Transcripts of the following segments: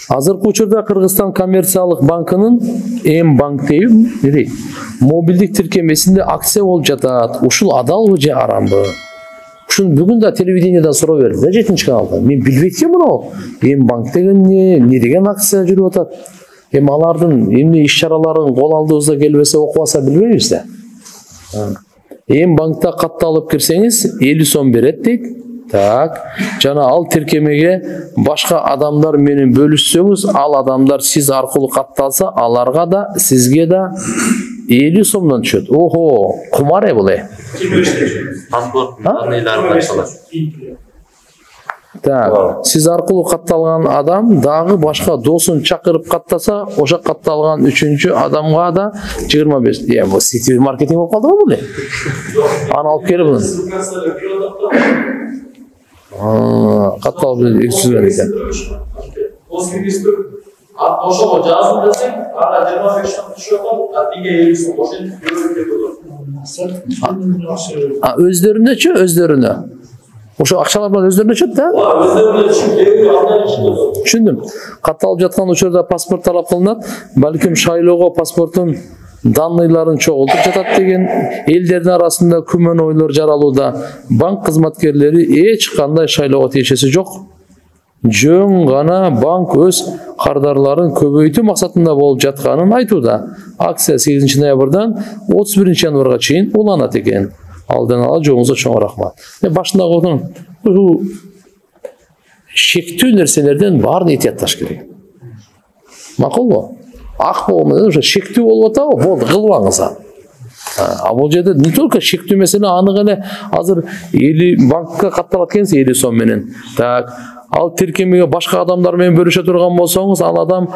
Азыркы учурда Кыргызстан коммерциялык банкынын М-банк дейт, мобилдик тиркемесинде акция болуп жатат. Ушул адалбы же арамбы? Ушуну бүгүн да телевидениеда суроо берди да 7 каналда. Мен билбейт экенмин мына М-банк деген не деген акция жүрүп атат. Эми алардын эмне иш-чараларын кол алдыбызга келбесе, окубаса билбейбиз да. М-банкта катталып кирсеңиз 50 сом берет дейт. Так, жана ал тиркемеге башка адамдар менен бөлүшсөңүз, ал адамдар сиз аркылуу катталса, аларга да, сизге да 50 сомдон түшөт. Охо, кумар бул. Паспорт данныйларын катталат. Так, сиз аркылуу катталган адам дагы башка досун чакырып каттаса, ошо катталган 3-чү адамга да 25. Бул сетевой маркетинг болуп калды го бул. Аны алып келип катталып эксүзгөн экен. Ошого жазым десең, ага 25 сом түшүп калып, атиге 50 сом ошентип көрөт. Өздөрүнөчү, өздөрүнө. Ошо акчалар менен өздөрүнө чөт да? Түшүндүм. Катталып жаткан учурда паспорт талап кылынат. Балким шайлоого паспорттун данныйларын чогултуп жатат деген элдердин арасында күмөн ойлор жаралууда. Банк кызматкерлери эч кандай шайлоого тиешеси жок. Жөн гана банк өз кардарларын көбөйтүү максатында болуп жатканын айтууда. Акция 8 ноябрдан 31 январга чейин уланат экен. Алдын ала жоңузга чоң рахмат. Башында койгон шектүү нерселерден баарын этиятташ керек. Макулбу? Ак болгондо ошо шектүү болуп атабы? Болду, кылбаңыз аны. А бул жерде не только шектүү меселе, аны эле азыр 50 банкка катталат экенсиз 50 сом менен. Так, ал тиркемеге башка адамдар менен бөлүшө турган болсоңуз, ал адам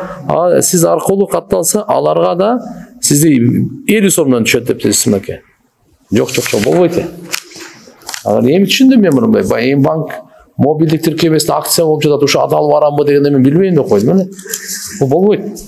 сиз аркылуу катталса, аларга да сизде 50 сомдон түшөт деп десем экен. Жок, болбойт. Эми түшүндүм мен муну. Банк мобилдик тиркемесинде акция болуп жатат, ушу адал барамбы дегенде мен билбейм деп койдум. Бул болбойт.